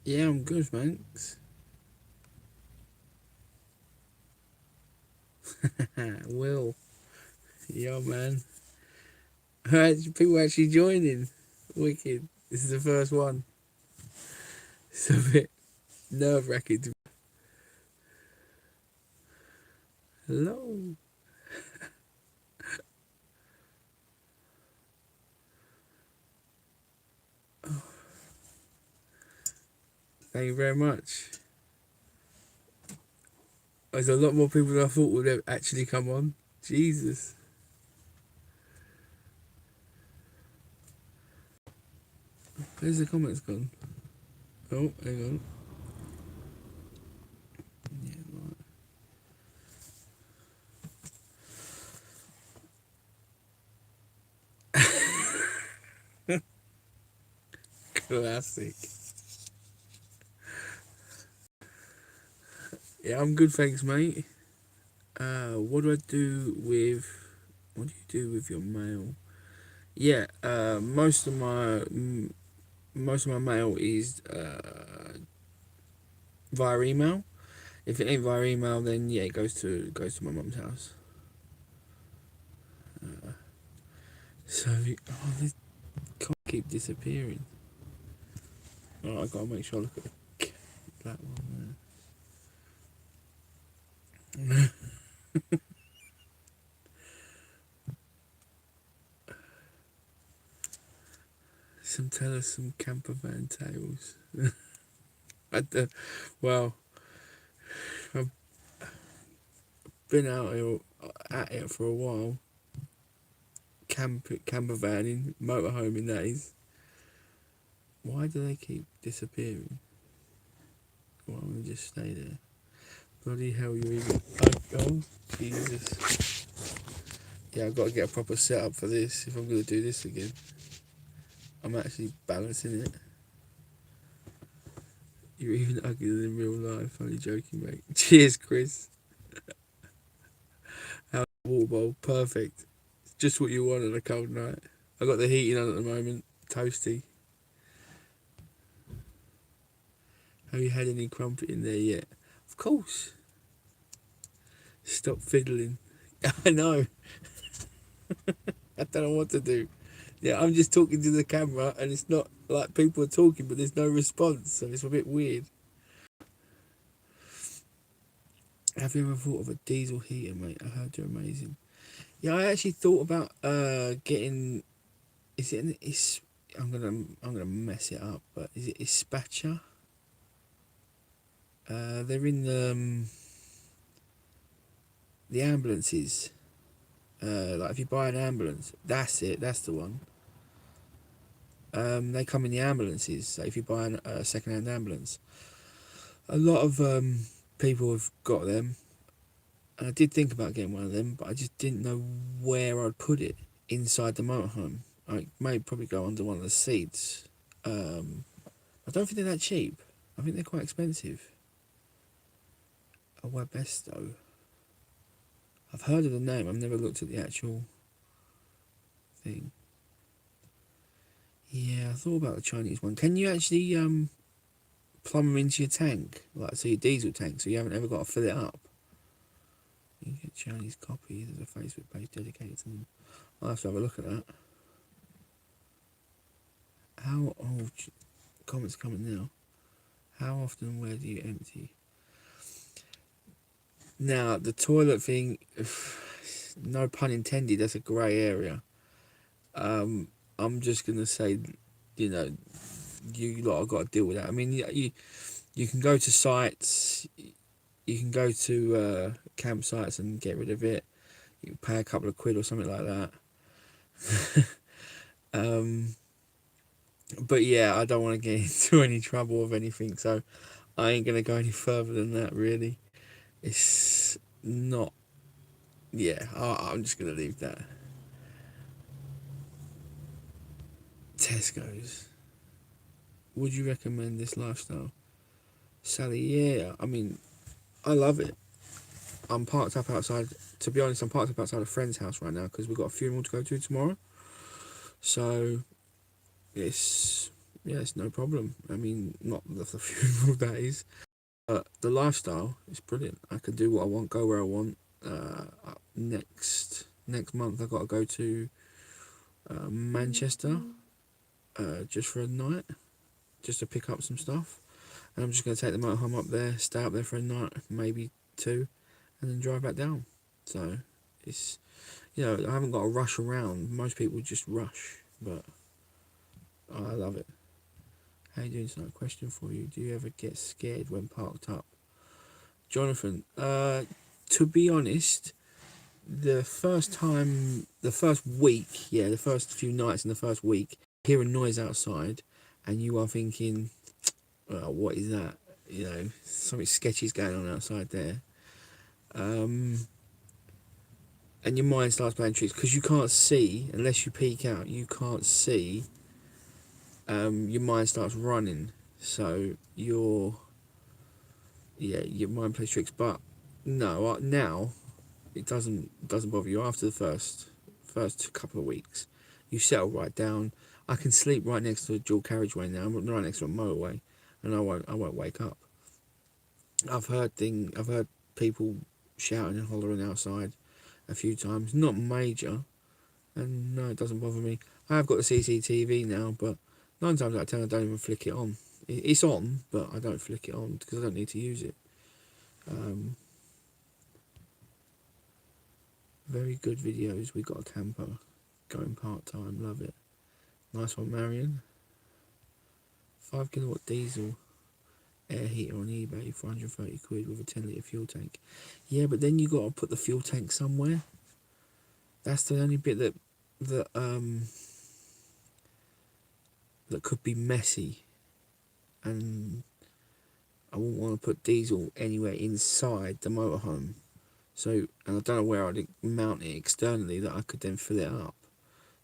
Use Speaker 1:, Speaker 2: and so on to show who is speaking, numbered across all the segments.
Speaker 1: Yeah, I'm good, thanks. Will. Yeah, man. People actually joining. Wicked. This is the first one. It's a bit nerve wracking. Hello. Thank you very much. There's a lot more people than I thought would have actually come on. Jesus. Where's the comments gone? Oh, hang on. Yeah, right. Classic. Yeah, I'm good, thanks, mate. What do I do with? What do you do with your mail? Yeah, most of my mail is via email. If it ain't via email, then yeah, it goes to my mum's house. So this can't keep disappearing. Oh, I gotta make sure I look at that one there. Tell us some camper van tales. Well, I've been out here at it for a while. Camper vanning, motorhoming that is. Why do they keep disappearing? Why don't we just stay there? Bloody hell, you even. Oh, Jesus. Yeah, I've got to get a proper setup for this if I'm going to do this again. I'm actually balancing it. You're even uglier than real life. Only joking, mate. Cheers, Chris. How's the water bowl? Perfect. It's just what you want on a cold night. I got the heating on at the moment. Toasty. Have you had any crumpet in there yet? Of course. Stop fiddling. I know. I don't know what to do. Yeah, I'm just talking to the camera and it's not like people are talking, but there's no response, so it's a bit weird. Have you ever thought of a diesel heater, mate? I heard they're amazing. Yeah, I actually thought about getting. Is it? It's. I'm gonna mess it up, but is it Ispacha? They're in the ambulances. Like if you buy an ambulance, that's it. That's the one. They come in the ambulances. So if you buy a second-hand ambulance, a lot of people have got them. And I did think about getting one of them, but I just didn't know where I'd put it inside the motorhome. I may probably go under one of the seats. I don't think they're that cheap. I think they're quite expensive. A Webesto. I've heard of the name. I've never looked at the actual thing. Yeah, I thought about the Chinese one. Can you actually plumb them into your tank, like so your diesel tank, so you haven't ever got to fill it up? You can get Chinese copy. There's a Facebook page dedicated to them. I'll have to have a look at that. How old? Comments coming now. How often and where do you empty? Now the toilet thing, no pun intended. That's a grey area. I'm just gonna say, you know, you lot have got to deal with that. I mean, you can go to sites, you can go to campsites and get rid of it. You can pay a couple of quid or something like that. But yeah, I don't want to get into any trouble of anything, so I ain't gonna go any further than that. Really, it's not. Yeah, I'm just gonna leave that. Tesco's. Would you recommend this lifestyle, Sally? Yeah, I mean, I love it. I'm parked up outside. To be honest, I'm parked up outside a friend's house right now because we've got a funeral to go to tomorrow. So it's yeah, it's no problem. I mean, not the funeral days, but the lifestyle is brilliant. I can do what I want, go where I want. Next month I got to go to Manchester just for a night, just to pick up some stuff, and I'm just going to take the motorhome up there, stay up there for a night, maybe two, and then drive back down. So it's, I haven't got to rush around. Most people just rush, but I love it. How you doing tonight? Question for you: do you ever get scared when parked up? Jonathan, to be honest, the first week, the first few nights in the first week, hear a noise outside, and you are thinking, what is that? Something sketchy is going on outside there. And your mind starts playing tricks because you can't see, unless you peek out, you can't see. Your mind starts running, so your mind plays tricks. But no, now it doesn't bother you. After the first couple of weeks, you settle right down. I can sleep right next to a dual carriageway now. I'm right next to a motorway, and I won't wake up. I've heard people shouting and hollering outside a few times. Not major, and no, it doesn't bother me. I have got the CCTV now, but 9 times out of 10 I don't even flick it on. It's on, but I don't flick it on because I don't need to use it. Very good videos. We got a camper going part-time. Love it. Nice one, Marion. 5 kilowatt diesel air heater on eBay for 130 quid with a 10 litre fuel tank. Yeah, but then you got to put the fuel tank somewhere. That's the only bit that could be messy, and I wouldn't want to put diesel anywhere inside the motorhome. So, and I don't know where I'd mount it externally that I could then fill it up.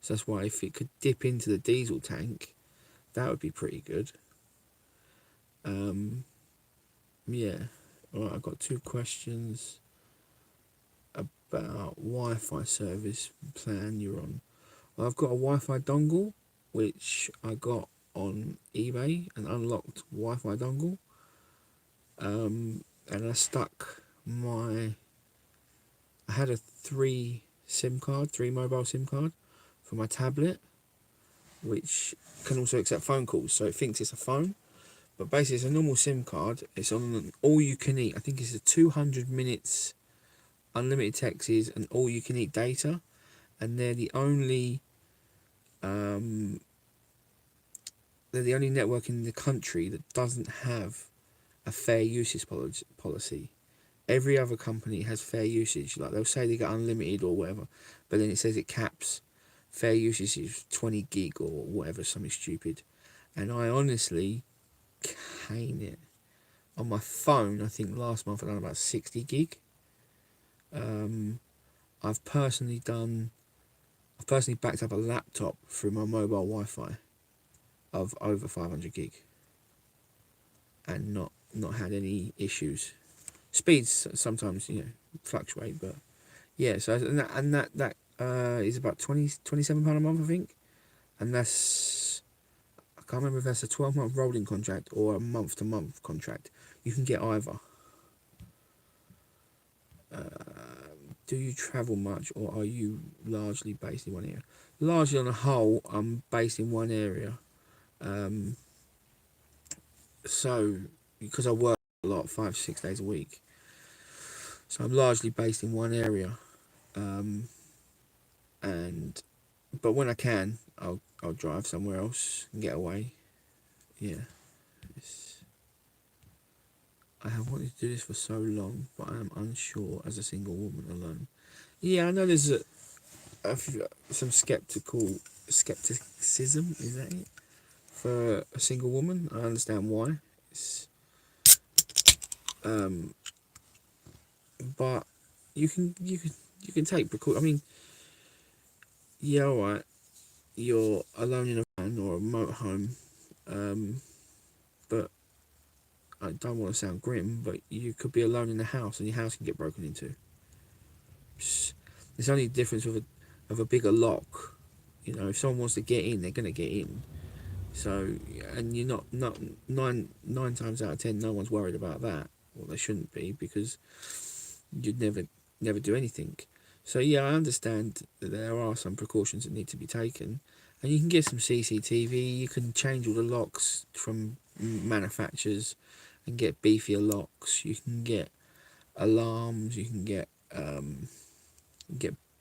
Speaker 1: So that's why if it could dip into the diesel tank, that would be pretty good. Yeah. Alright, I've got 2 questions about Wi-Fi service plan you're on. Well, I've got a Wi-Fi dongle, which I got on eBay, an unlocked Wi-Fi dongle. And I stuck I had a 3 mobile SIM card for my tablet, which can also accept phone calls, so it thinks it's a phone, but basically it's a normal SIM card. It's on an all-you-can-eat. I think it's a 200 minutes unlimited texts and all-you-can-eat data, and they're the only network in the country that doesn't have a fair usage policy. Every other company has fair usage. Like, they'll say they got unlimited or whatever, but then it says it caps fair usage is 20 gig or whatever, something stupid. And I honestly cane it. On my phone, I think last month I done about 60 gig. I've personally backed up a laptop through my mobile Wi-Fi of over 500 gig and not had any issues. Speeds sometimes fluctuate, but yeah. So that is about £27 a month, I think, and that's, I can't remember if that's a 12-month rolling contract or a month-to-month contract. You can get either. Do you travel much, or are you largely based in one area? Largely, on the whole, I'm based in one area. So because I work a lot, 5-6 days a week, so I'm largely based in one area. But when I can, I'll drive somewhere else and get away. Yeah. I have wanted to do this for so long, but I am unsure as a single woman alone. Yeah, I know there's some skepticism, is that it? For a single woman, I understand why. But you can take precaution. I mean, yeah, alright, you're alone in a van or a motorhome, but I don't want to sound grim, but you could be alone in the house and your house can get broken into. There's only a difference of a bigger lock. If someone wants to get in, they're going to get in. So, and you're not nine times out of 10, no one's worried about that. Well, they shouldn't be, because you'd never do anything. So yeah, I understand that there are some precautions that need to be taken, and you can get some CCTV. You can change all the locks from manufacturers and get beefier locks. You can get alarms. You can get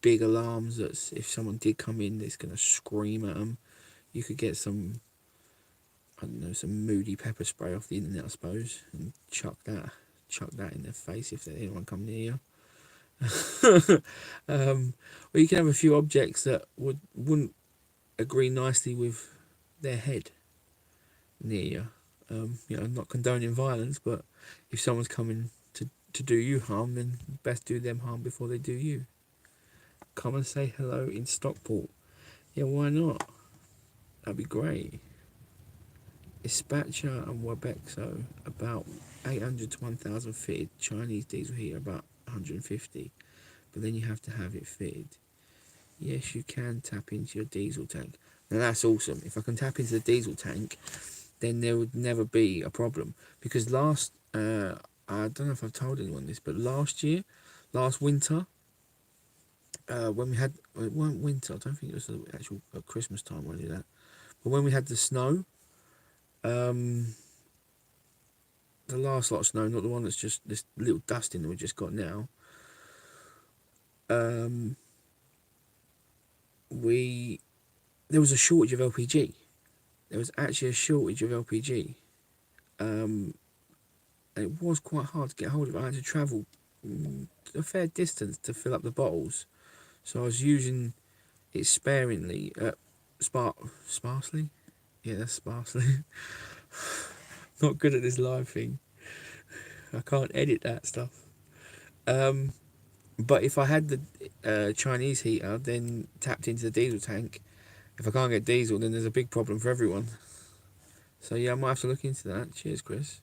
Speaker 1: big alarms that if someone did come in, it's going to scream at them. You could get some, I don't know, some moody pepper spray off the internet, I suppose, and chuck that in their face if anyone come near you. Or you can have a few objects that wouldn't agree nicely with their head near you. Not condoning violence, but if someone's coming to do you harm, then best do them harm before they do you. Come and say hello in Stockport. Yeah, why not? That'd be great. Ispacha and Wabexo, about 800 to 1,000 fitted. Chinese diesel heater, about 150. But then you have to have it fitted. Yes, you can tap into your diesel tank. Now that's awesome. If I can tap into the diesel tank, then there would never be a problem. Because I don't know if I've told anyone this, but last winter, when we had, well, it wasn't winter, I don't think it was the actual Christmas time when we did that. But when we had the snow, the last lot of snow, not the one that's just this little dusting that we just got now, there was a shortage of LPG. There was actually a shortage of LPG. And it was quite hard to get hold of it. I had to travel a fair distance to fill up the bottles. So I was using it sparingly, sparsely? Yeah, that's sparsely. Not good at this live thing. I can't edit that stuff. But if I had the Chinese heater, then tapped into the diesel tank, if I can't get diesel, then there's a big problem for everyone. So yeah, I might have to look into that. Cheers, Chris.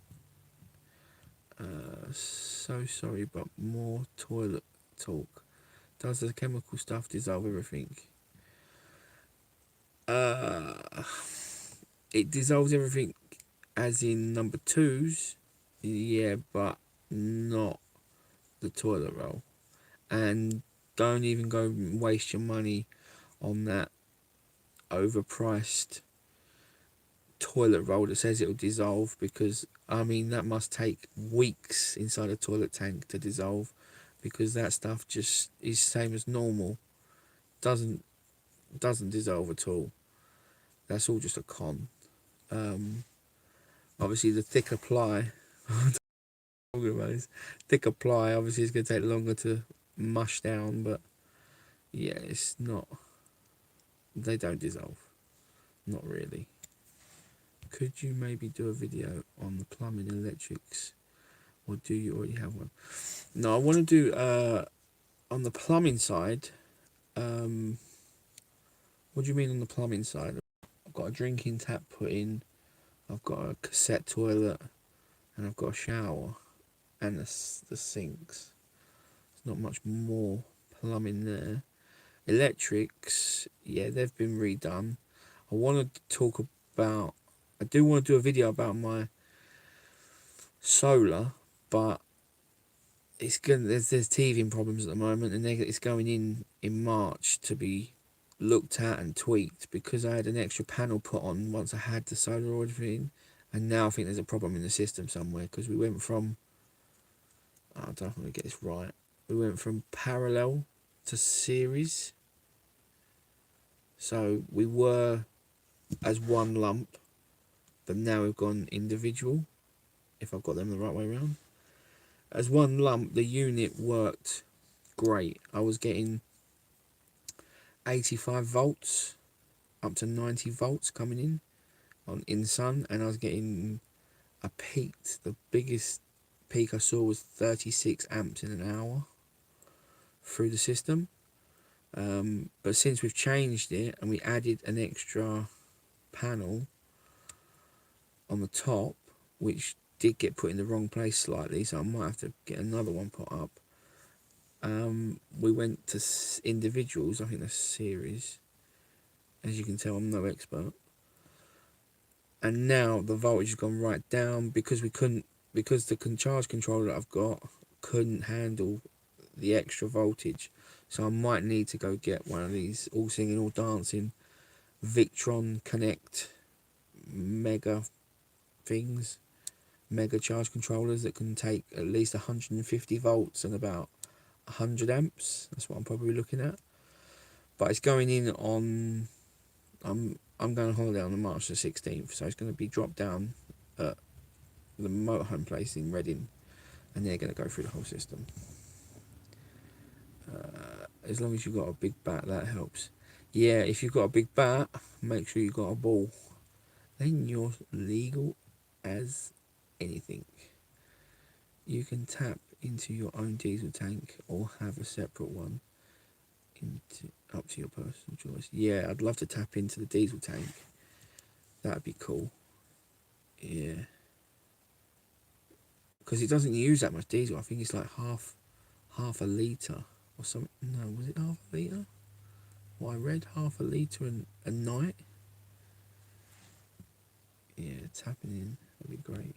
Speaker 1: So sorry, but more toilet talk. Does the chemical stuff dissolve everything? It dissolves everything as in number twos, yeah, but not the toilet roll. And don't even go waste your money on that overpriced toilet roll that says it'll dissolve, because I mean that must take weeks inside a toilet tank to dissolve, because that stuff just is same as normal, doesn't dissolve at all. That's all just a con. Obviously the thicker ply thicker ply obviously is going to take longer to mush down, but yeah, it's not, they don't dissolve, not really. Could you maybe do a video on the plumbing and electrics, or do you already have one? No, I want to do on the plumbing side. What do you mean on the plumbing side? I've got a drinking tap put in, I've got a cassette toilet, and I've got a shower and the sinks. There's not much more plumbing there. Electrics, yeah, they've been redone. I want to talk about, I do want to do a video about my solar, but it's going, there's teething problems at the moment, and it's going in March to be looked at and tweaked, because I had an extra panel put on once I had the solar ordered in, and now I think there's a problem in the system somewhere, because we went from, I don't know if I'm going to get this right, we went from parallel to series. So we were as one lump, but now we've gone individual, if I've got them the right way around. As one lump, the unit worked great. I was getting 85 volts up to 90 volts coming in sun, and I was getting a peaked, the biggest peak I saw was 36 amps in an hour through the system. But since we've changed it and we added an extra panel on the top, which did get put in the wrong place slightly, so I might have to get another one put up. We went to individuals, I think that's series. As you can tell, I'm no expert. and now the voltage has gone right down because the charge controller that I've got couldn't handle the extra voltage. So I might need to go get one of these all singing all dancing Victron Connect mega things, mega charge controllers that can take at least 150 volts and about 100 amps. That's what I'm probably looking at. But it's going in on, I'm going on holiday on the March the 16th, so it's going to be dropped down at the motorhome place in Reading, and they're going to go through the whole system. As long as you've got a big bat, that helps. Yeah, if you've got a big bat, make sure you've got a ball. Then you're legal as anything. You can tap into your own diesel tank or have a separate one. Up to your personal choice. Yeah, I'd love to tap into the diesel tank. That'd be cool. Yeah. Because it doesn't use that much diesel. I think it's like half a litre or something. No, was it half a litre? Well, I read half a litre a night. Yeah, tapping in would be great.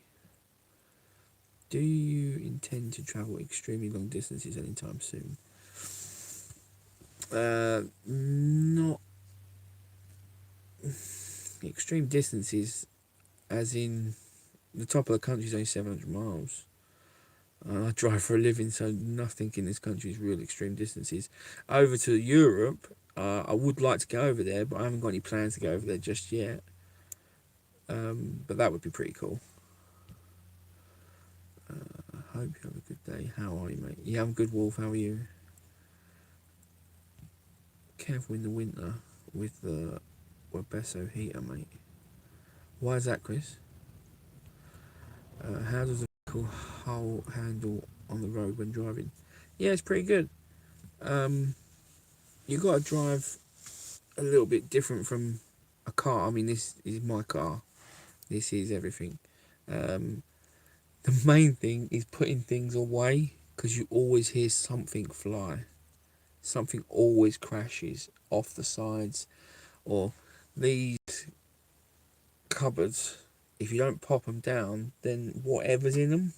Speaker 1: Do you intend to travel extremely long distances anytime soon? Not extreme distances, as in the top of the country is only 700 miles. I drive for a living, so nothing in this country is real extreme distances. Over to Europe, I would like to go over there, but I haven't got any plans to go over there just yet. But that would be pretty cool. I hope you have a good day. How are you, mate? Yeah, I'm good, Wolf. How are you? Careful in the winter with the Webesso heater, mate. Why is that, Chris? How does the vehicle handle on the road when driving? Yeah, it's pretty good. You got to drive a little bit different from a car. I mean, this is my car. This is everything. The main thing is putting things away, because you always hear something fly. Something always crashes off the sides, or these cupboards, if you don't pop them down, then whatever's in them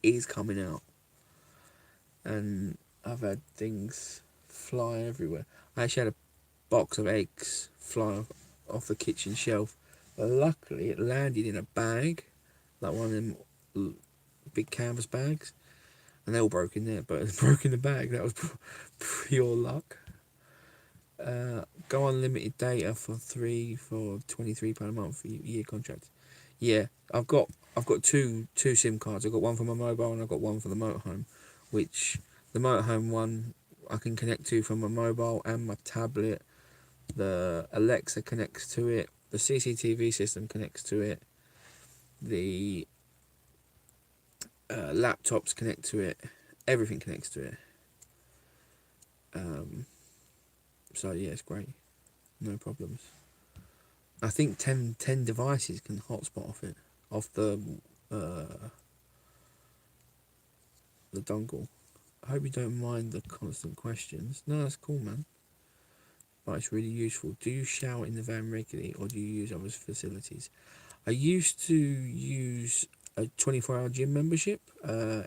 Speaker 1: is coming out. And I've had things fly everywhere. I actually had a box of eggs fly off the kitchen shelf, but luckily it landed in a bag, like one of them big canvas bags, and they all broke in there, but it broke in the bag. That was pure luck. Go unlimited data for £23 a month for year contract. Yeah, I've got two SIM cards. I've got one for my mobile and I've got one for the motorhome, which the motorhome one I can connect to from my mobile and my tablet. The Alexa connects to it. The CCTV system connects to it. The laptops connect to it. Everything connects to it. So yeah, it's great. No problems. I think 10 devices can hotspot off the dongle. I hope you don't mind the constant questions. No, that's cool, man. But it's really useful. Do you shower in the van regularly, or do you use other facilities? I used to use a 24-hour gym membership,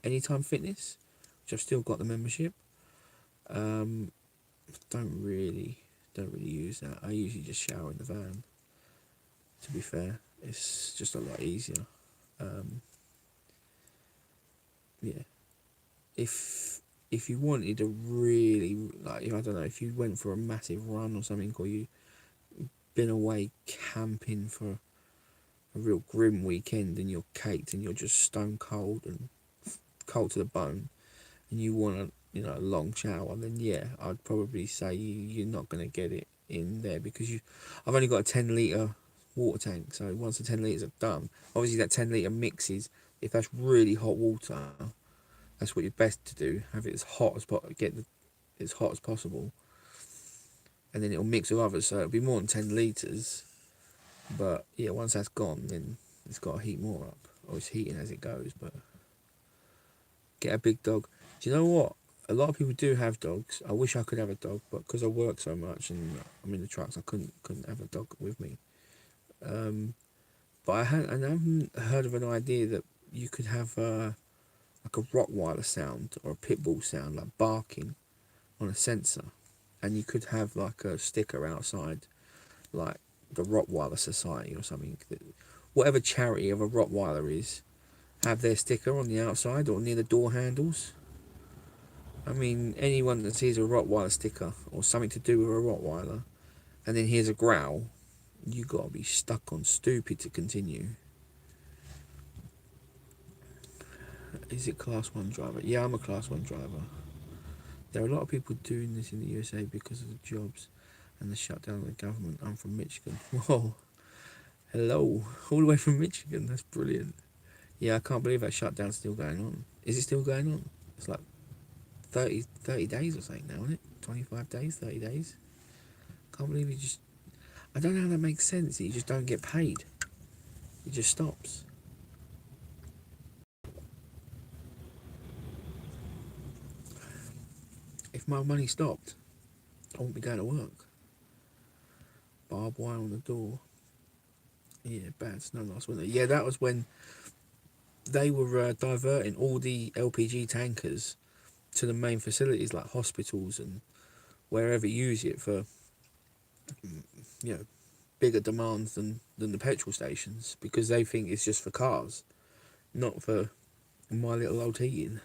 Speaker 1: Anytime Fitness, which I've still got the membership. Don't really use that. I usually just shower in the van. To be fair, it's just a lot easier. Yeah. If you wanted a really, like, I don't know, if you went for a massive run or something, or you been away camping for a real grim weekend and you're caked and you're just stone cold and cold to the bone, and you want a long shower, then yeah, I'd probably say you're not going to get it in there, because I've only got a 10 litre water tank. So once the 10 litres are done, obviously that 10 litre mixes. If that's really hot water, that's what you're best to do. Have it as hot as hot as possible, and then it'll mix with others, so it'll be more than 10 litres. But yeah, once that's gone, then it's got to heat more up, or it's heating as it goes. But get a big dog. Do you know what? A lot of people do have dogs. I wish I could have a dog, but because I work so much and I'm in the trucks, I couldn't have a dog with me. But I haven't heard of an idea that you could have like a Rottweiler sound or a Pitbull sound, like barking on a sensor, and you could have like a sticker outside, like the Rottweiler Society or something. Whatever charity of a Rottweiler is, have their sticker on the outside or near the door handles. I mean, anyone that sees a Rottweiler sticker or something to do with a Rottweiler, and then hears a growl, you gotta be stuck on stupid to continue. Is it Class 1 driver? Yeah, I'm a Class 1 driver. There are a lot of people doing this in the USA because of the jobs and the shutdown of the government. I'm from Michigan. Whoa, hello, all the way from Michigan. That's brilliant. Yeah, I can't believe that shutdown's still going on. Is it still going on? It's like 30 days or something now, isn't it? 25 days, 30 days. Can't believe you just... I don't know how that makes sense. You just don't get paid. It just stops. If my money stopped, I wouldn't be going to work. Barbed wire on the door. Yeah, bad snow last winter. Yeah, that was when they were diverting all the LPG tankers to the main facilities like hospitals and wherever use it for, you know, bigger demands than the petrol stations, because they think it's just for cars, not for my little old heating.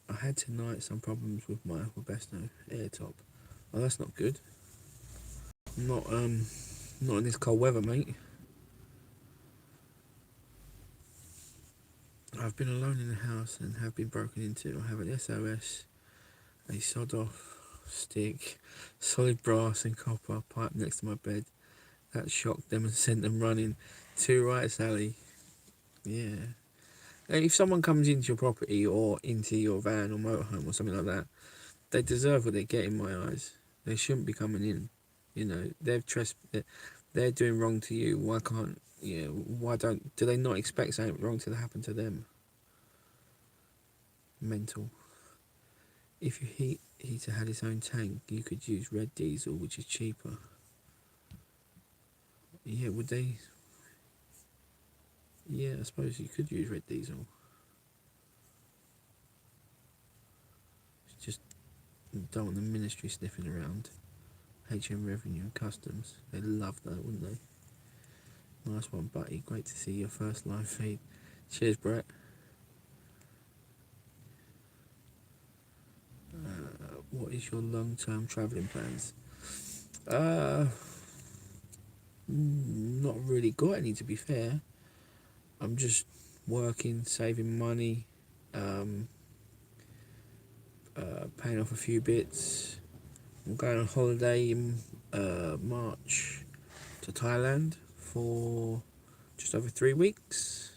Speaker 1: I had tonight some problems with my Webasto airtop. Oh, that's not good. Not in this cold weather, mate. I've been alone in the house and have been broken into. I have an SOS, a sod off stick, solid brass and copper pipe next to my bed. That shocked them and sent them running. Too right, Sally. Yeah. And if someone comes into your property or into your van or motorhome or something like that, they deserve what they get in my eyes. They shouldn't be coming in. You know, they're doing wrong to you. Why can't, you know, do they not expect something wrong to happen to them? Mental. If your heater had its own tank, you could use red diesel, which is cheaper. Yeah, would they? Yeah, I suppose you could use red diesel. Just don't want the ministry sniffing around. HM Revenue and Customs. They'd love that, wouldn't they? Nice one, buddy. Great to see your first live feed. Cheers, Brett. What is your long-term travelling plans? Not really got any, to be fair. I'm just working, saving money, paying off a few bits. I'm going on holiday in March to Thailand for just over 3 weeks,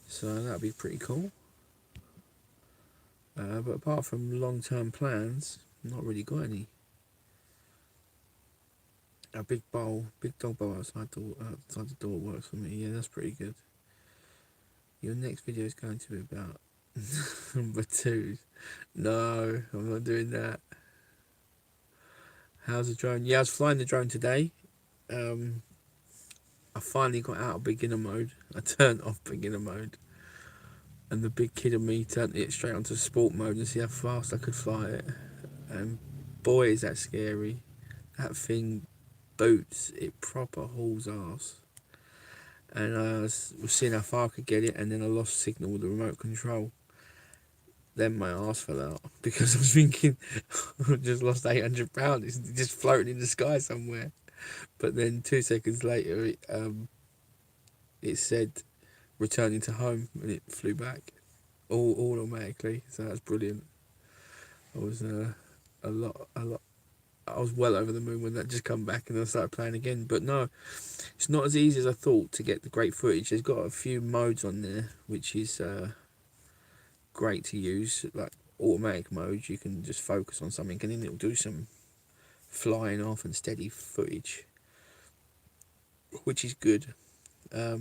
Speaker 1: so that'll be pretty cool. But apart from long-term plans, not really got any. A big dog bowl outside the door works for me. Yeah, that's pretty good. Your next video is going to be about number 2. No, I'm not doing that. How's the drone? Yeah, I was flying the drone today. I finally got out of beginner mode. I turned off beginner mode, and the big kid in me turned it straight onto sport mode and see how fast I could fly it. And boy, is that scary. That thing boots, it proper hauls ass. And I was seeing how far I could get it, and then I lost signal with the remote control. Then my ass fell out because I was thinking I just lost £800. It's just floating in the sky somewhere. But then 2 seconds later, it said returning to home, and it flew back all automatically. So that's brilliant. I was a lot. I was well over the moon when that just come back, and I started playing again. But no, it's not as easy as I thought to get the great footage. There's got a few modes on there, which is great to use. Like automatic mode, you can just focus on something, and then it'll do some flying off and steady footage, which is good. But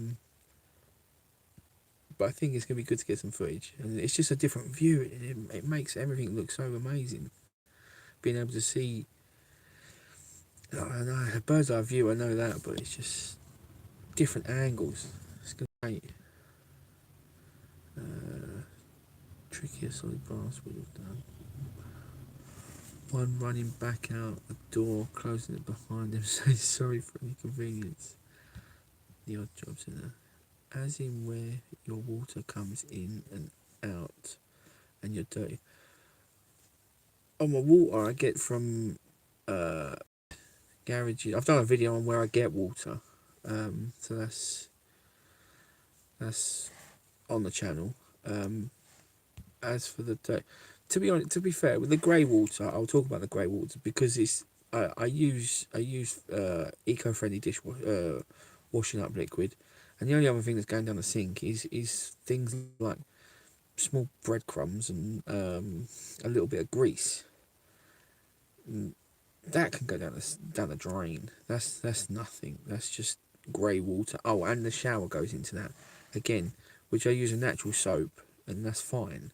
Speaker 1: I think it's going to be good to get some footage, and it's just a different view. It makes everything look so amazing. Being able to see I know, a bird's eye view, I know that, but it's just different angles. It's great. Uh, Trickier solid brass would have done. One running back out the door, closing it behind him, saying sorry for any inconvenience. The odd jobs in there. As in where your water comes in and out and you're dirty. On my water I get from garages. I've done a video on where I get water. So that's on the channel. As for the dirt, to be fair, with the grey water, I'll talk about the grey water because it's I use eco-friendly washing up liquid, and the only other thing that's going down the sink is things like small breadcrumbs and a little bit of grease. That can go down the drain. That's nothing. That's just grey water. Oh, and the shower goes into that again, which I use a natural soap, and that's fine.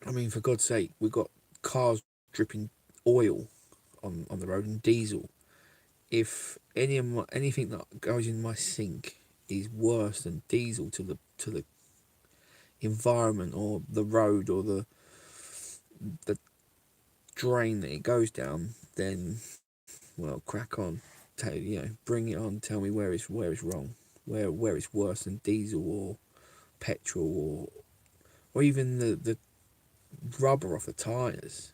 Speaker 1: I mean, for God's sake, we've got cars dripping oil on the road and diesel. If anything that goes in my sink is worse than diesel to the environment or the road or the drain that it goes down, then well, crack on. Bring it on. Tell me where it's wrong, where it's worse than diesel or petrol or even the rubber off the tires.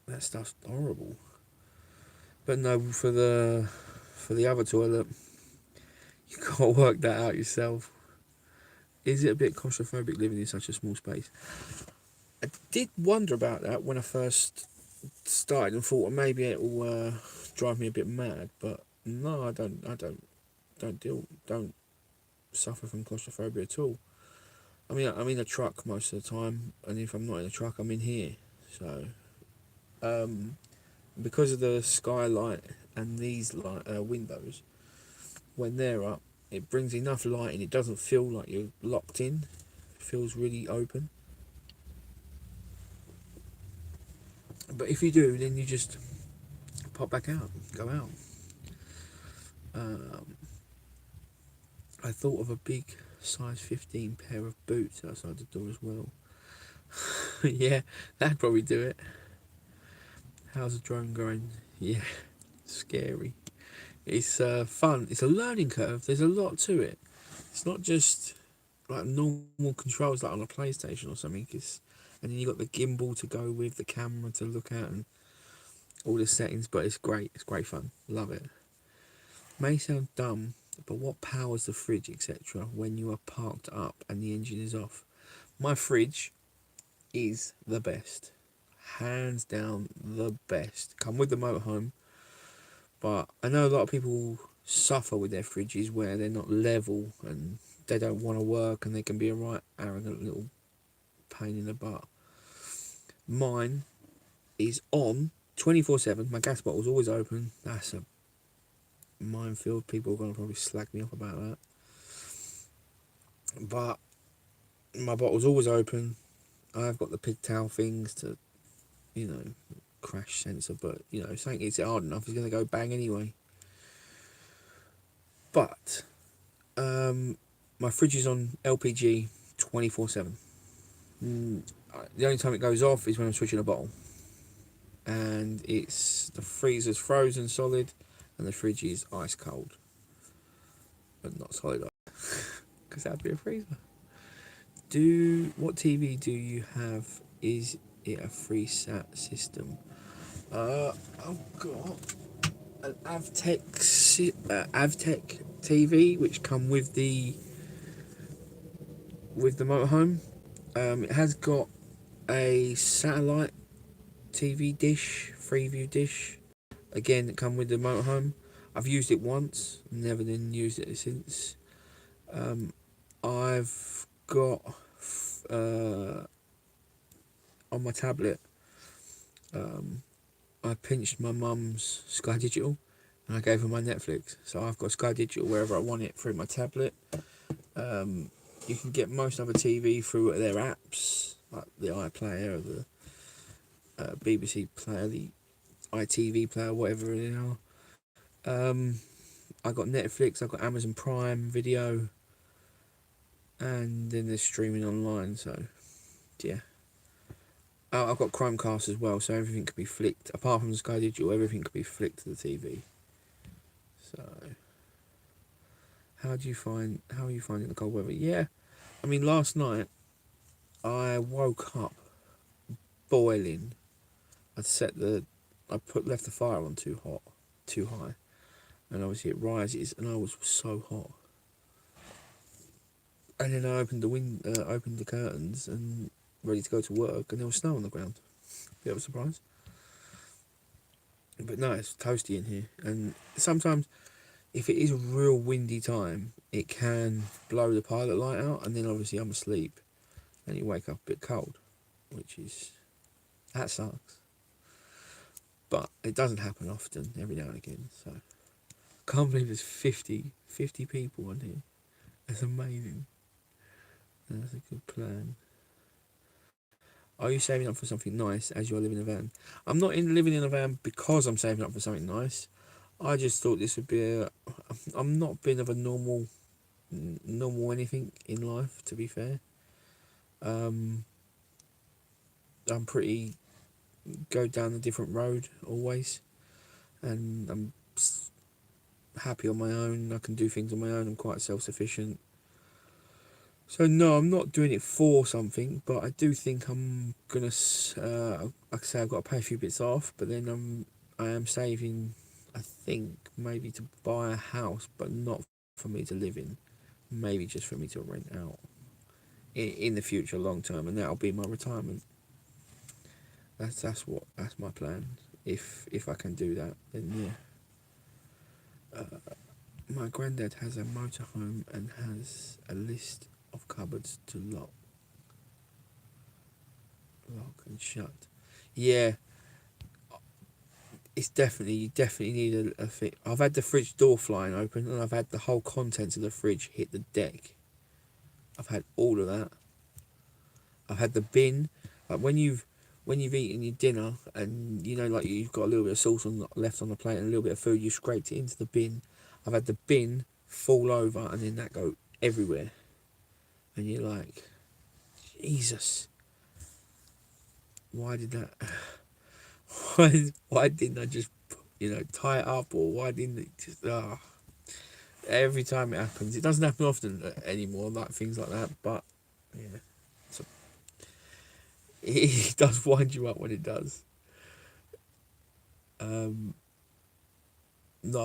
Speaker 1: That stuff's horrible. But no, for the other toilet, you gotta work that out yourself. Is it a bit claustrophobic living in such a small space? I did wonder about that when I first started and thought, well, maybe it will drive me a bit mad. But no, I don't suffer from claustrophobia at all. I mean, I'm in a truck most of the time, and if I'm not in a truck, I'm in here. So, because of the skylight and these windows, when they're up, it brings enough light and it doesn't feel like you're locked in. It feels really open. But if you do, then you just pop back out, go out. I thought of a big size 15 pair of boots outside the door as well. Yeah, that'd probably do it. How's the drone going? Yeah, scary. It's fun. It's a learning curve. There's a lot to it. It's not just like normal controls like on a PlayStation or something. And then you got the gimbal to go with the camera to look at and all the settings. But it's great. It's great fun. Love it. May sound dumb, but what powers the fridge, etc., when you are parked up and the engine is off? My fridge is the best, hands down the best. Come with the motorhome, but I know a lot of people suffer with their fridges where they're not level and they don't want to work and they can be a right arrogant little pain in the butt. Mine is on 24/7. My gas bottle's always open. That's a minefield. People are going to probably slag me off about that. But my bottle's always open. I've got the pigtail things to, crash sensor, but, something hits it hard enough, it's going to go bang anyway. But my fridge is on LPG 24/7. The only time it goes off is when I'm switching a bottle. And the freezer's frozen solid and the fridge is ice cold. But not solid ice. Because that'd be a freezer. What TV do you have? Is it a FreeSat system? I've got an Avtech TV which come with the motorhome. It has got a satellite TV dish, Freeview dish. Again, it come with the motorhome. I've used it once, never then used it since. I've got on my tablet. I pinched my mum's Sky Digital and I gave her my Netflix. So I've got Sky Digital wherever I want it through my tablet. You can get most other TV through their apps, like the iPlayer or the BBC Player. iTV player, whatever you know. I got Netflix, I got Amazon Prime Video, and then there's streaming online. So yeah, I've got Chromecast as well, so everything could be flicked. Apart from Sky Digital, everything could be flicked to the TV. So how are you finding the cold weather? Yeah, I mean last night I woke up boiling. Left the fire on too high, and obviously it rises, and I was so hot. And then I opened the curtains and ready to go to work, and there was snow on the ground. Bit of a surprise. But no, it's toasty in here, and sometimes if it is a real windy time, it can blow the pilot light out, and then obviously I'm asleep, and you wake up a bit cold, that sucks. But it doesn't happen often, every now and again. So I can't believe there's 50 people on here. That's amazing. That's a good plan. Are you saving up for something nice as you're living in a van? I'm not living in a van because I'm saving up for something nice. I just thought this would be I'm not been of a normal anything in life, to be fair. I'm pretty go down a different road always, and I'm happy on my own. I can do things on my own. I'm quite self-sufficient. So no, I'm not doing it for something, but I do think I'm gonna. Like I say, I've got to pay a few bits off, but then I am saving. I think maybe to buy a house, but not for me to live in. Maybe just for me to rent out in the future, long term, and that'll be my retirement. That's my plan. If I can do that, then yeah. My granddad has a motorhome and has a list of cupboards to lock and shut. Yeah, it's you definitely need a thing. I've had the fridge door flying open, and I've had the whole contents of the fridge hit the deck. I've had all of that. I've had the bin, like when you've eaten your dinner, and you know, like you've got a little bit of sauce left on the plate and a little bit of food, you scraped it into the bin. I've had the bin fall over and then that go everywhere, and you're like, Jesus, why did that? Why didn't I just, tie it up, or why didn't it just? Every time it happens, it doesn't happen often anymore, like things like that. But yeah, so it does wind you up when it does. No,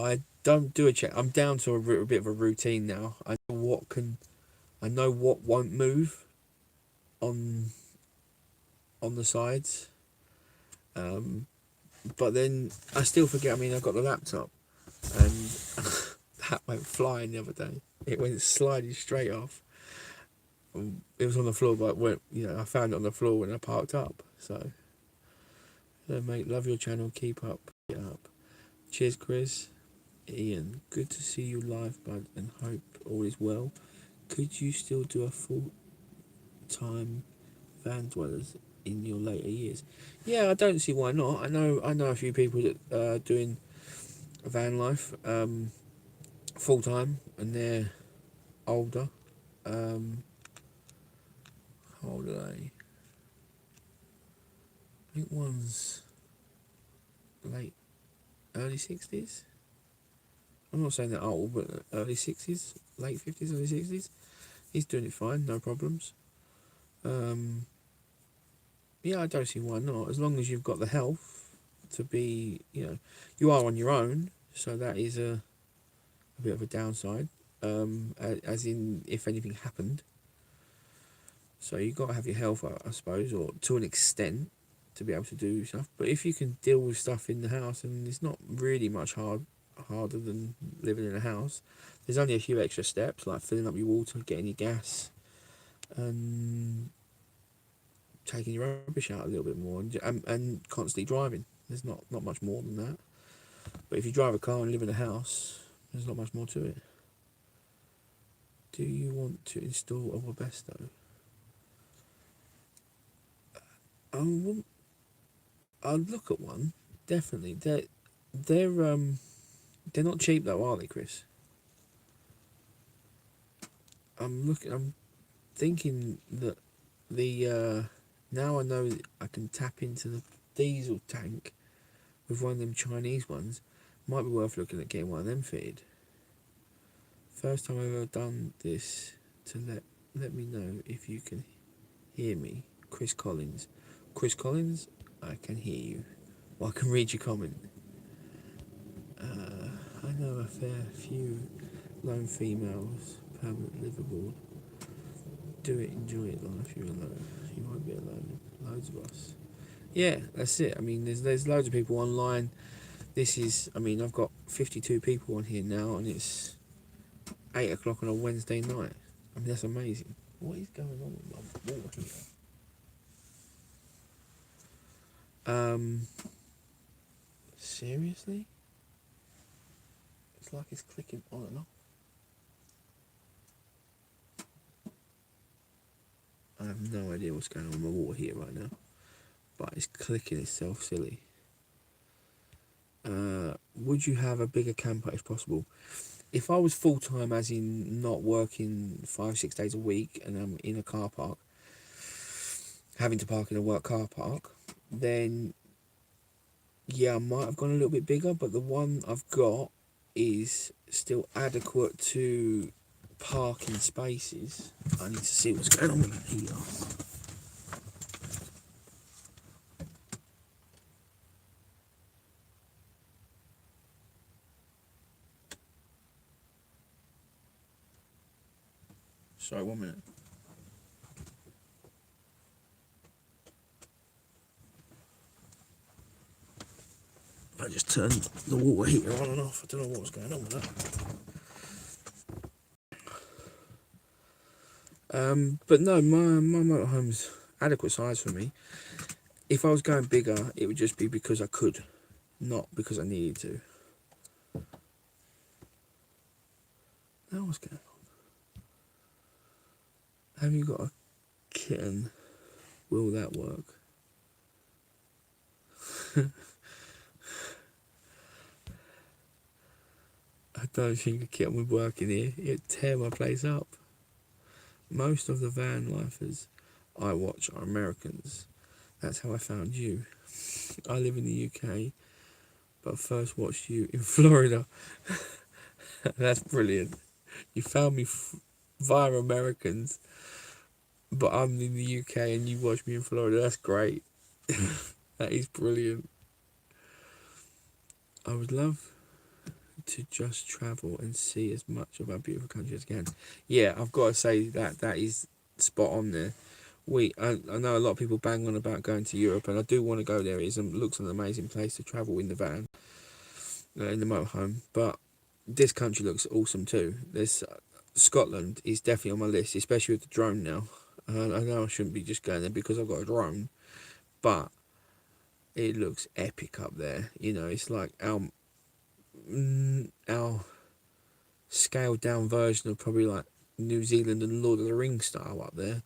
Speaker 1: I don't do a check. I'm down to a bit of a routine now. I know what won't move on the sides. But then I still forget. I mean, I got the laptop, and that went flying the other day. It went sliding straight off. It was on the floor, but I found it on the floor when I parked up. So, mate, love your channel. Keep up. Get up. Cheers, Chris. Ian, good to see you live, bud, and hope all is well. Could you still do a full-time van dwellers in your later years? Yeah, I don't see why not. I know a few people that are doing van life full time, and they're older. How old are they? I think one's early 60s. I'm not saying they're old, but early 60s, late 50s, early 60s. He's doing it fine, no problems. Yeah, I don't see why not. As long as you've got the health to be, you are on your own, so that is a bit of a downside. As in, if anything happened. So you've got to have your health, I suppose, or to an extent, to be able to do stuff. But if you can deal with stuff in the house, and it's not really much harder than living in a house. There's only a few extra steps, like filling up your water, getting your gas, and taking your rubbish out a little bit more, and constantly driving. There's not much more than that. But if you drive a car and live in a house, there's not much more to it. Do you want to install a Webesto? I'll look at one. definitely. They're not cheap though, are they, Chris? I'm thinking that the now I know that I can tap into the diesel tank with one of them Chinese ones. Might be worth looking at getting one of them fitted. First time I've ever done this. To let me know if you can hear me, Chris Collins. Chris Collins, I can hear you. Well, I can read your comment. I know a fair few lone females, permanent liveaboard. Do it, enjoy it, life. You're alone. You won't be alone. Loads of us. Yeah, that's it. I mean, there's loads of people online. This is, I mean, I've got 52 people on here now, and it's 8 o'clock on a Wednesday night. I mean, that's amazing. What is going on with my water here? Seriously? It's like it's clicking on and off. I have no idea what's going on with my water here right now, but it's clicking itself silly. Would you have a bigger camper if possible? If I was full time, as in not working 5-6 days a week, and I'm in a car park, having to park in a work car park, then yeah, I might have gone a little bit bigger. But the one I've got is still adequate to parking spaces. I need to see what's going on with that heater. Sorry, 1 minute. I just turned the water heater on and off. I don't know what was going on with that. But no, my motorhome's adequate size for me. If I was going bigger, it would just be because I could, not because I needed to. Now what's going on? Have you got a kitten? Will that work? I don't think a kitten would work in here. It'd tear my place up. Most of the van lifers I watch are Americans. That's how I found you. I live in the UK, but first watched you in Florida. That's brilliant. You found me via Americans, but I'm in the UK and you watched me in Florida. That's great. That is brilliant. I would love to just travel and see as much of our beautiful country as I can. Yeah, I've got to say that is spot on there. I know a lot of people bang on about going to Europe, and I do want to go there. It looks an amazing place to travel in the van, in the motorhome. But this country looks awesome too. There's Scotland is definitely on my list, especially with the drone now. I know I shouldn't be just going there because I've got a drone, but it looks epic up there. You know, it's like our scaled down version of probably like New Zealand and Lord of the Rings style up there.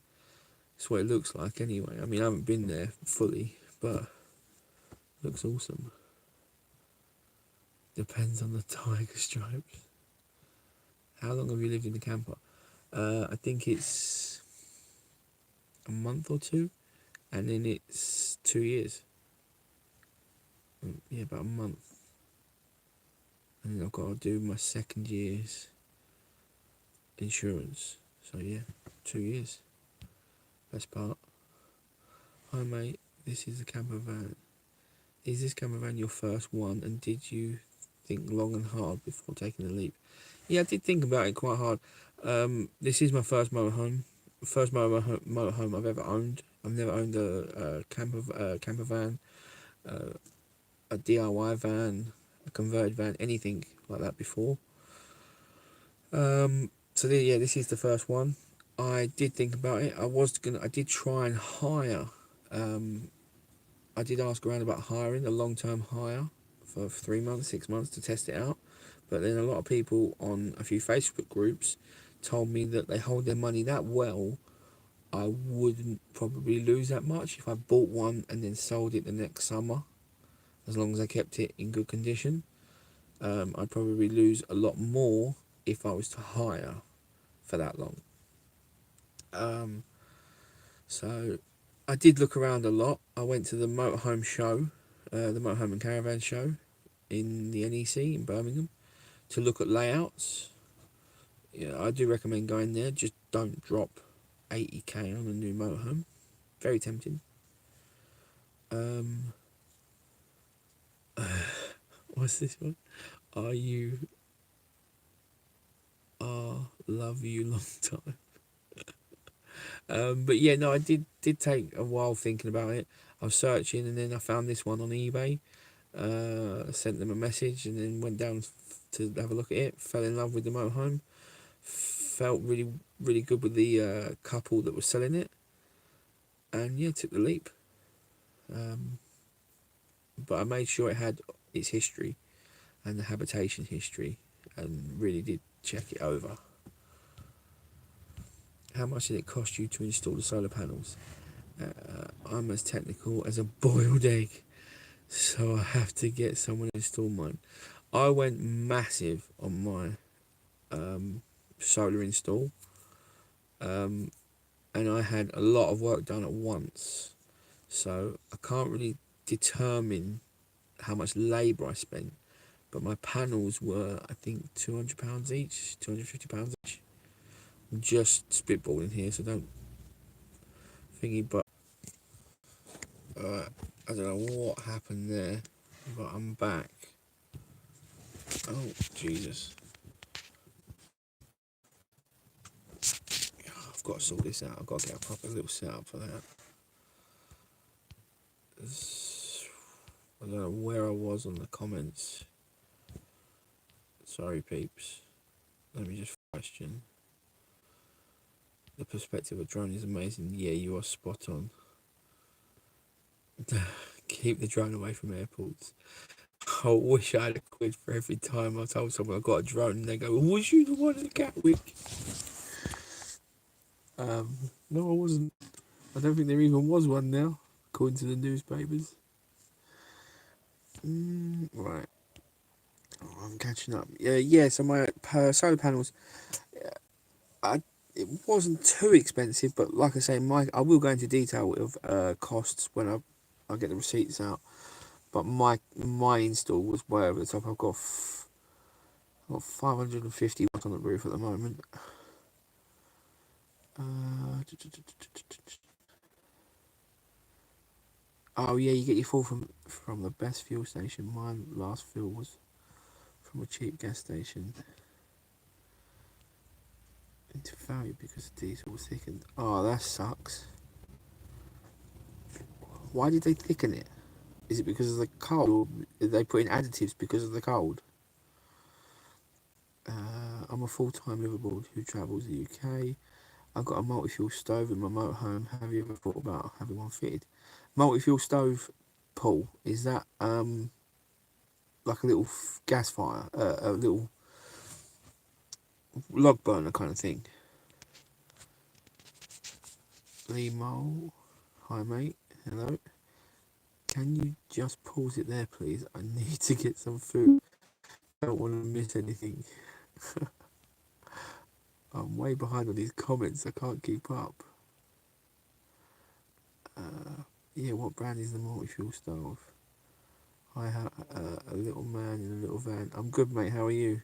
Speaker 1: That's what it looks like anyway. I mean, I haven't been there fully, but it looks awesome. Depends on the tiger stripes. How long have you lived in the camper? I think it's a month or two, and then it's 2 years. Yeah, about a month. And then I've got to do my second year's insurance. So yeah, 2 years. Best part. Hi mate, this is the camper van. Is this camper van your first one, and did you think long and hard before taking the leap? Yeah, I did think about it quite hard. This is my first motorhome. First motorhome I've ever owned. I've never owned a camper van, a DIY van, a converted van, anything like that before. This is the first one. I did think about it. I did try and hire. I did ask around about hiring a long-term hire for 3 months, 6 months to test it out. But then a lot of people on a few Facebook groups told me that they hold their money that well, I wouldn't probably lose that much if I bought one and then sold it the next summer. as long as I kept it in good condition. I'd probably lose a lot more if I was to hire for that long. So I did look around a lot. I went to the motorhome show, the motorhome and caravan show in the NEC in Birmingham, to look at layouts. Yeah, I do recommend going there. Just don't drop 80k on a new motorhome. Very tempting. What's this one? Are you love you long time. But yeah, no, I did take a while thinking about it. I was searching, and then I found this one on eBay. Sent them a message, and then went down to have a look at it. Fell in love with the motorhome. Felt really good with the couple that was selling it, and yeah, took the leap. But I made sure it had its history and the habitation history, and really did check it over. How much did it cost you to install the solar panels? I'm as technical as a boiled egg, so I have to get someone to install mine. I went massive on my solar install, and I had a lot of work done at once, so I can't really determine how much labour I spent, but my panels were, I think, £200 each, £250 each. I'm just spitballing here, so don't thingy, but I don't know what happened there, but I'm back. Oh, Jesus. I've got to sort this out. I've got to get a proper little setup for that. I don't know where I was on the comments. Sorry, peeps. Let me just question. The perspective of drone is amazing. Yeah, you are spot on. Keep the drone away from airports. I wish I had a quid for every time I told someone I got a drone and they go, was you the one at Gatwick? No, I wasn't. I don't think there even was one now, according to the newspapers. Right. Oh, I'm catching up. Yeah, so my solar panels, it wasn't too expensive, but like I say, I will go into detail of costs when I get the receipts out. But my install was way over the top. I've got 550 watts on the roof at the moment. Oh yeah, you get your fuel from the best fuel station. My last fuel was from a cheap gas station. Into failure because the diesel was thickened. Oh, that sucks. Why did they thicken it? Is it because of the cold, or did they put in additives because of the cold? I'm a full-time liveaboard who travels the UK. I've got a multi-fuel stove in my motorhome. Have you ever thought about having one fitted? Multi-fuel stove, Paul, is that like a little gas fire, a little log burner kind of thing? Lee Mole, hi mate, hello. Can you just pause it there, please? I need to get some food. I don't want to miss anything. I'm way behind on these comments. I can't keep up. Yeah, what brand is the multi-fuel stove? I have a little man in a little van. I'm good, mate. How are you?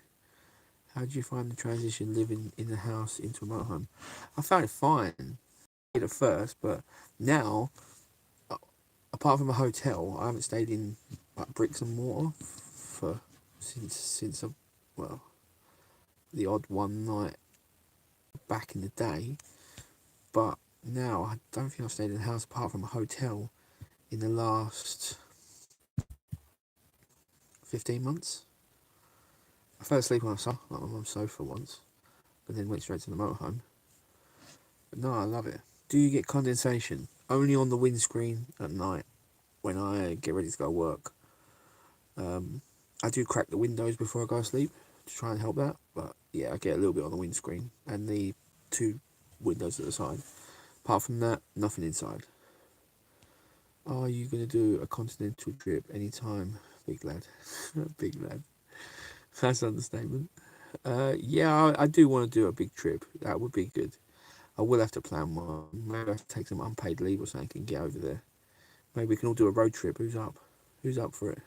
Speaker 1: How did you find the transition living in the house into a motorhome? I found it fine at first, but now, apart from a hotel, I haven't stayed in like bricks and mortar since the odd one night back in the day. But now I don't think I've stayed in a house apart from a hotel in the last 15 months. I fell asleep on my mum's sofa once, but then went straight to the motorhome. But no, I love it. Do you get condensation? Only on the windscreen at night when I get ready to go work. I do crack the windows before I go to sleep to try and help that, but yeah, I get a little bit on the windscreen and the two windows at the side. Apart from that, nothing inside. Are you going to do a continental trip anytime, big lad? Big lad. That's an understatement. Yeah, I do want to do a big trip. That would be good. I will have to plan one. Maybe I have to take some unpaid leave or something and get over there. Maybe we can all do a road trip. Who's up? Who's up for it?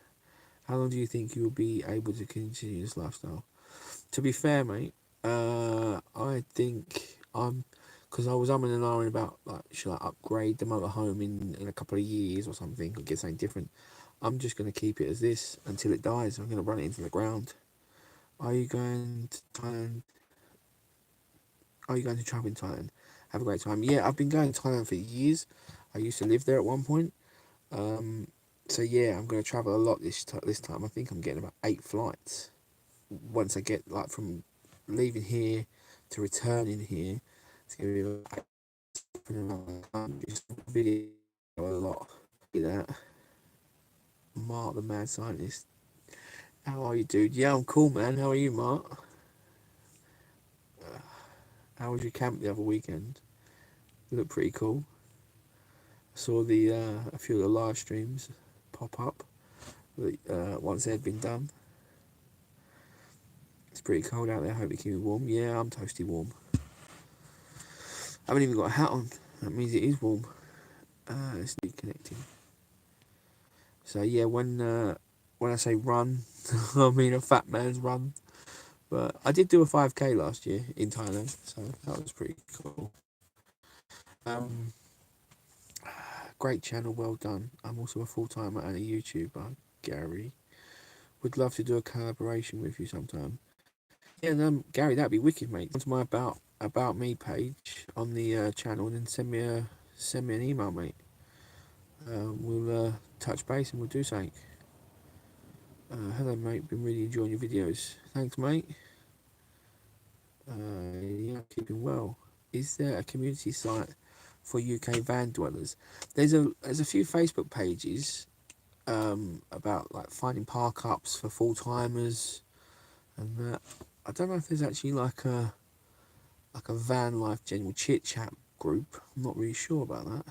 Speaker 1: How long do you think you'll be able to continue this lifestyle? To be fair, mate, I think because I was umming and ahhing about, like, should I upgrade the motorhome in a couple of years or something, or get something different. I'm just going to keep it as this until it dies. I'm going to run it into the ground. Are you going to Thailand? Are you going to travel in Thailand? Have a great time. Yeah, I've been going to Thailand for years. I used to live there at one point. Um, so yeah, I'm going to travel a lot this time. I think I'm getting about 8 flights. Once I get, like, from leaving here to returning here, it's going to be like just video a lot. See that? Mark the mad scientist. How are you, dude? Yeah, I'm cool, man. How are you, Mark? How was your camp the other weekend? It looked pretty cool. Saw the a few of the live streams pop up once they'd been done. It's pretty cold out there. Hope you keep it warm. Yeah, I'm toasty warm. I haven't even got a hat on. That means it is warm. It's deconnecting. So yeah, when I say run, I mean a fat man's run. But I did do a 5k last year in Thailand, so that was pretty cool. Um, Great channel, well done. I'm also a full-timer and a YouTuber, Gary. Would love to do a collaboration with you sometime. Yeah, Gary, that'd be wicked, mate. Go to my about me page on the channel, and then send me an email, mate. We'll touch base and we'll do something. Hello, mate. Been really enjoying your videos. Thanks, mate. Yeah, keeping well. Is there a community site for UK van dwellers? There's a few Facebook pages about, like, finding park ups for full timers and that. I don't know if there's actually like a van life general chit chat group. I'm not really sure about that.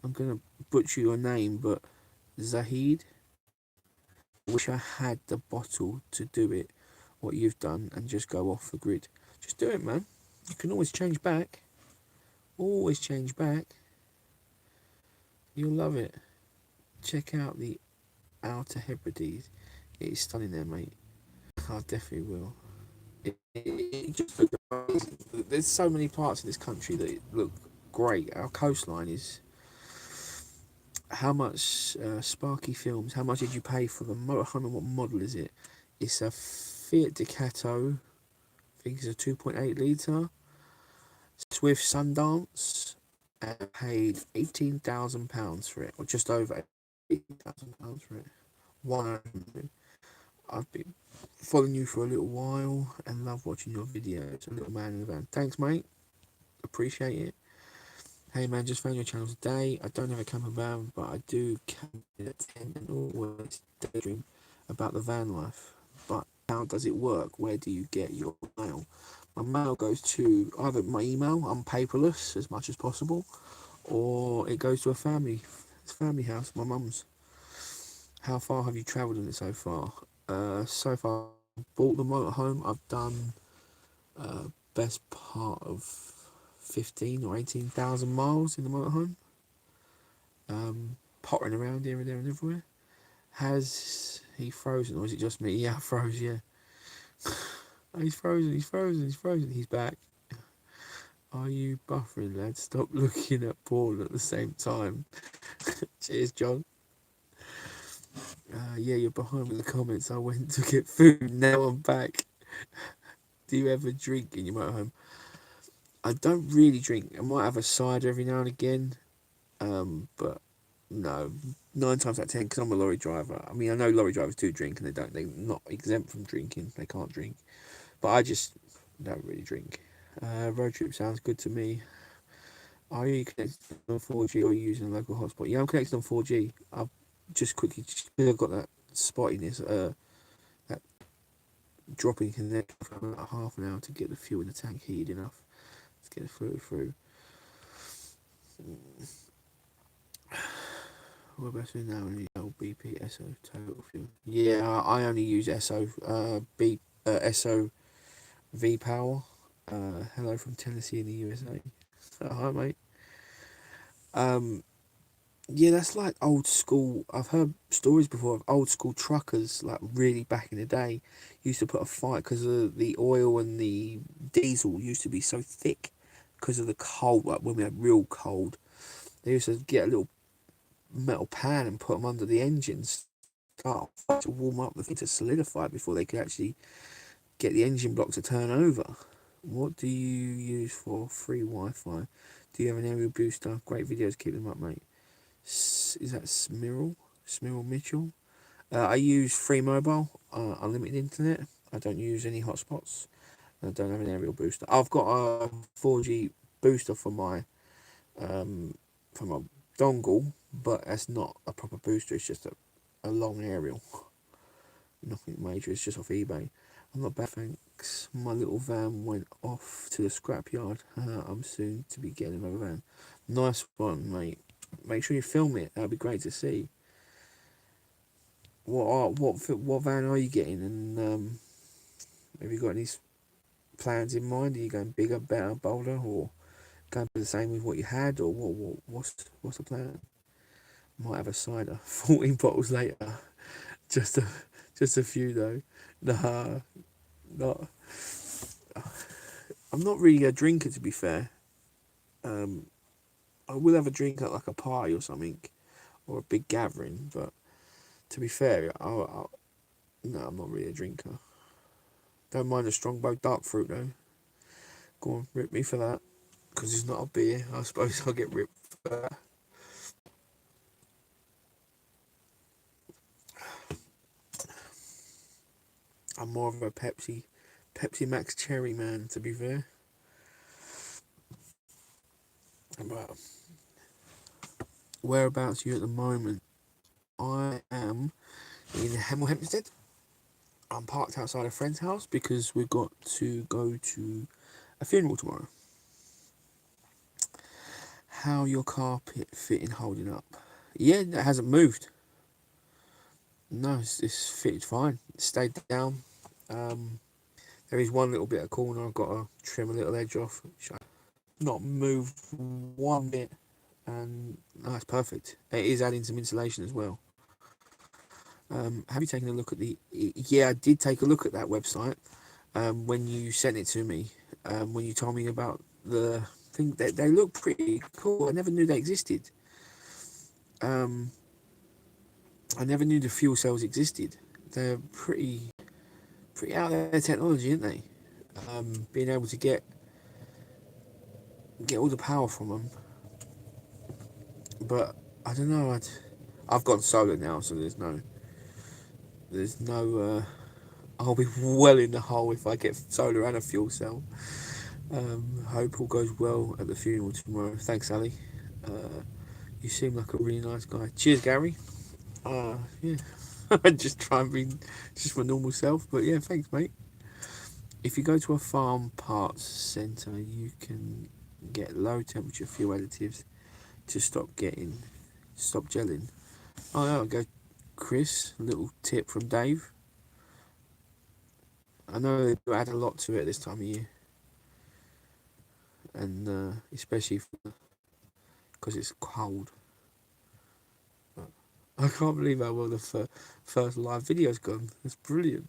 Speaker 1: I'm gonna butcher your name, but Zahid. Wish I had the bottle to do it, what you've done, and just go off the grid. Just do it, man. You can always change back. Always change back. You'll love it. Check out the Outer Hebrides. It is stunning there, mate. I definitely will. There's so many parts of this country that look great. Our coastline is. How much Sparky Films? How much did you pay for the motorhome and what model is it? It's a Fiat Ducato. I think it's a 2.8 litre Swift Sundance. And I paid £18,000 for it, or just over £18,000 for it. 100. I've been following you for a little while and love watching your videos. A little man in the van. Thanks, mate. Appreciate it. Hey man, just found your channel today. I don't have a camper van, but I do camp at 10 and always daydream about the van life. But how does it work? Where do you get your mail? My mail goes to either my email, I'm paperless as much as possible, or it goes to a family house, my mum's. How far have you travelled in it so far? So far, I bought the motorhome. I've done best part of 15 or 18,000 miles in the motorhome. Pottering around here and there and everywhere. Has he frozen, or is it just me? Yeah, I froze, yeah. He's frozen, he's back. Are you buffering, lad? Stop looking at porn at the same time. Cheers, John. Yeah, you're behind with the comments. I went to get food, now I'm back. Do you ever drink in your motorhome? I don't really drink. I might have a cider every now and again, but no, 9 times out of 10, because I'm a lorry driver. I mean, I know lorry drivers do drink, and they're not exempt from drinking. They can't drink, but I just don't really drink. Road trip sounds good to me. Are you connected on 4G or are you using a local hotspot? Yeah, I'm connected on 4G. I've just quickly, because I've got that spottiness, that dropping connection for about half an hour to get the fuel in the tank heated enough to get the fluid through. What about now? BP SO total fuel. Yeah, I only use SO. SO V Power. Hello from Tennessee in the USA. Hi, mate. Um, yeah, that's like old school. I've heard stories before of old school truckers, like really back in the day, used to put a fight because of the oil and the diesel used to be so thick because of the cold. Like when we had real cold, they used to get a little metal pan and put them under the engines, start to warm up the thing to solidify before they could actually get the engine block to turn over. What do you use for free Wi-Fi? Do you have an aerial booster? Great videos, keep them up, mate. Is that Smirrel? Smirrel Mitchell? I use free mobile, unlimited internet. I don't use any hotspots. I don't have an aerial booster. I've got a 4G booster um, for my dongle, but that's not a proper booster. It's just a long aerial. Nothing major. It's just off eBay. I'm not bad, thanks. My little van went off to the scrapyard. I'm soon to be getting another van. Nice one, mate. Make sure you film it. That'd be great to see. What van are you getting? And have you got any plans in mind? Are you going bigger, better, bolder, or going the same with what you had, or what's the plan? Might have a cider. 14 bottles later. Just a just a few though. Nah, not. I'm not really a drinker, to be fair. Um, I will have a drink at like a party or something, or a big gathering. But to be fair, no, I'm not really a drinker. Don't mind a strongbow dark fruit though. Go on, rip me for that. Because it's not a beer. I suppose I'll get ripped for that. I'm more of a Pepsi Max Cherry man, to be fair. But whereabouts are you at the moment? I am in Hemel Hempstead. I'm parked outside a friend's house because we've got to go to a funeral tomorrow. How your carpet fitting holding up? Yeah, it hasn't moved. No, it's fitted fine. It stayed down. Um, there is one little bit of corner I've got to trim a little edge off. Which I not moved one bit, and no, it's perfect. It is adding some insulation as well. Have you taken a look at the? Yeah, I did take a look at that website. When you sent it to me, when you told me about the thing, they look pretty cool. I never knew they existed. Um, I never knew the fuel cells existed. They're pretty out there technology, aren't they? Being able to get all the power from them, but I don't know. I've gone solar now, so there's no. I'll be well in the hole if I get solar and a fuel cell. Hope all goes well at the funeral tomorrow. Thanks, Ali. Uh, you seem like a really nice guy. Cheers, Gary. Yeah. I just try and be just my normal self, but yeah, thanks, mate. If you go to a farm parts centre, you can get low temperature fuel additives to stop gelling. Oh, there we go, Chris. A little tip from Dave. I know they add a lot to it this time of year, and especially because it's cold. But I can't believe how well the first live video's gone. It's brilliant.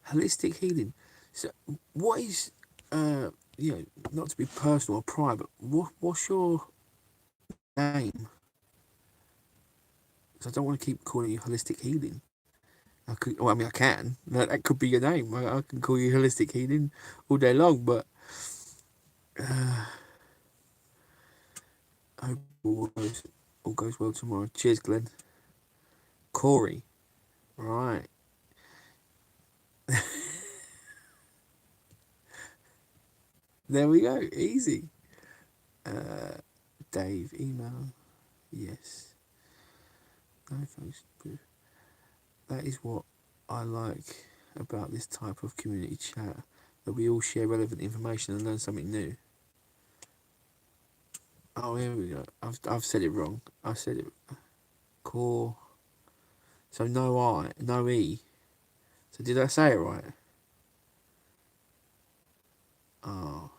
Speaker 1: Holistic healing. So, what is, not to be personal or private, what's your name? Because I don't want to keep calling you holistic healing. I could, well, I mean, I can. That could be your name. I can call you holistic healing all day long, but I hope all goes well tomorrow. Cheers, Glenn. Corey. Right. There we go. Easy. Dave, email. Yes. No thanks. That is what I like about this type of community chat. where we all share relevant information and learn something new. Oh, here we go. I've said it wrong. I said it core. So no I, no E. So did I say it right? Oh,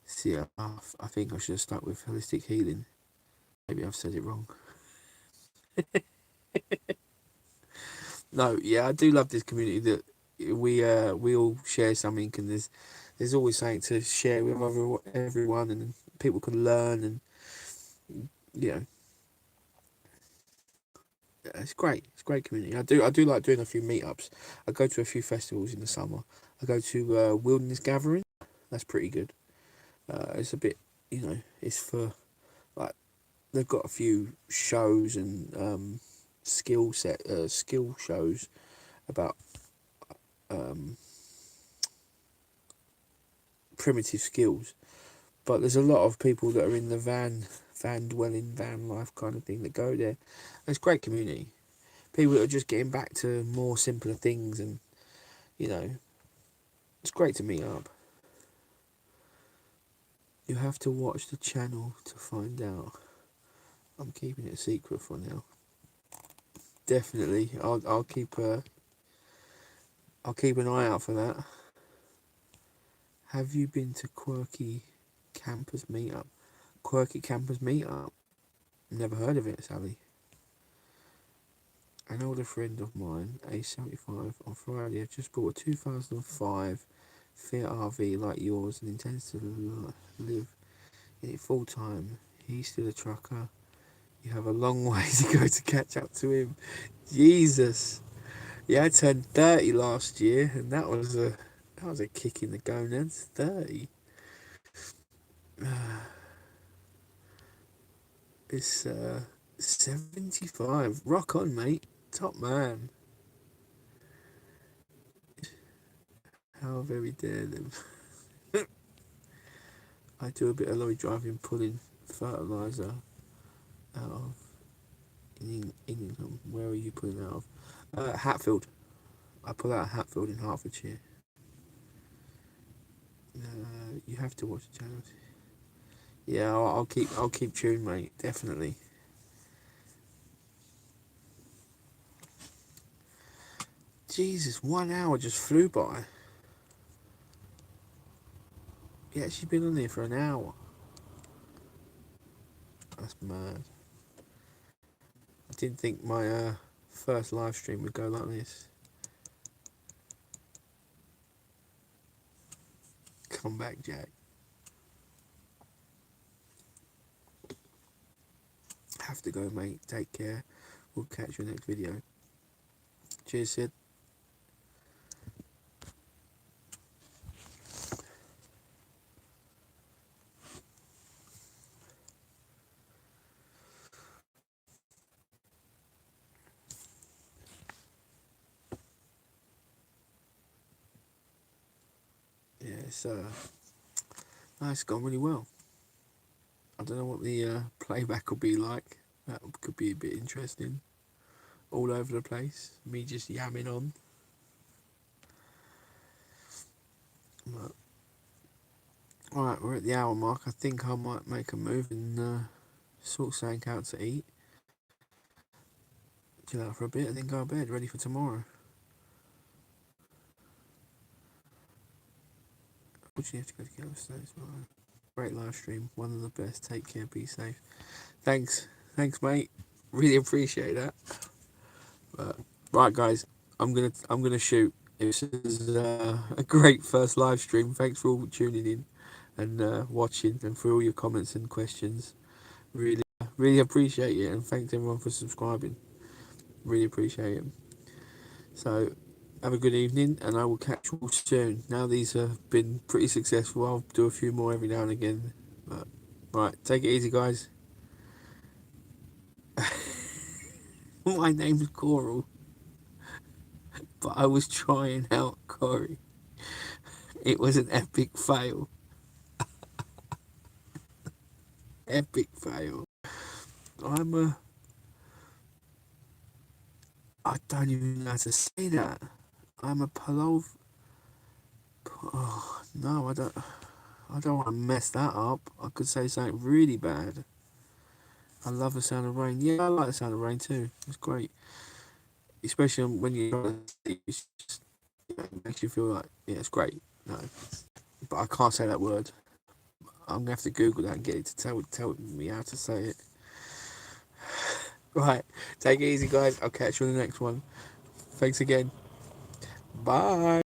Speaker 1: see, I think I should have stuck with holistic healing. Maybe I've said it wrong. No, yeah, I do love this community that we all share something, and there's always something to share with everyone, and people can learn, and you know, it's great. It's a great community. I do like doing a few meetups. I go to a few festivals in the summer. I go to Wilderness Gathering. That's pretty good. It's a bit, it's for like they've got a few shows and skill shows about um, primitive skills. But there's a lot of people that are in the van dwelling, van life kind of thing that go there. And it's a great community. People that are just getting back to more simpler things, and it's great to meet up. You have to watch the channel to find out. I'm keeping it a secret for now. Definitely, I'll keep an eye out for that. Have you been to Quirky Campers Meetup? Quirky Campers Meetup? Never heard of it, Sally. An older friend of mine, A75, on Friday, have just bought a 2005 Fiat RV like yours and intends to live in it full time. He's still a trucker. You have a long way to go to catch up to him. Jesus. Yeah, I turned 30 last year, and that was a kick in the gonads. 30. It's 75. Rock on, mate. Top man. How very dare them. I do a bit of lorry driving, pulling fertiliser out of Inningham. Where are you pulling out of? Hatfield. I pull out of Hatfield in Hertfordshire. You have to watch the channel. Yeah, I'll keep tuned, mate. Definitely. Jesus, 1 hour just flew by. Yeah, she's been on there for an hour. That's mad. I didn't think my first live stream would go like this. Come back, Jack. Have to go, mate. Take care. We'll catch you next video. Cheers, Sid. Yeah, it's gone really well. I don't know what the playback will be like. That could be a bit interesting. All over the place. Me just yamming on. But, alright, we're at the hour mark. I think I might make a move and sort something out to eat. Chill out for a bit and then go to bed, ready for tomorrow. Would you have to go to get upstairs? Great live stream, one of the best. Take care, be safe. Thanks, mate. Really appreciate that. But, right, guys, I'm gonna shoot. This is a great first live stream. Thanks for all tuning in and watching, and for all your comments and questions. Really appreciate it, and thanks everyone for subscribing. Really appreciate it. So, have a good evening, and I will catch you all soon. Now these have been pretty successful. I'll do a few more every now and again. But, right, take it easy, guys. My name's Coral, but I was trying out Corey. It was an epic fail. Epic fail. I don't even know how to say that. I'm a Palov. Oh, no, I don't. I don't want to mess that up. I could say something really bad. I love the sound of rain. Yeah, I like the sound of rain too. It's great, especially when you. It's just, it makes you feel like it's great. No, but I can't say that word. I'm gonna have to Google that and get it to tell me how to say it. Right, take it easy, guys. I'll catch you on the next one. Thanks again. Bye.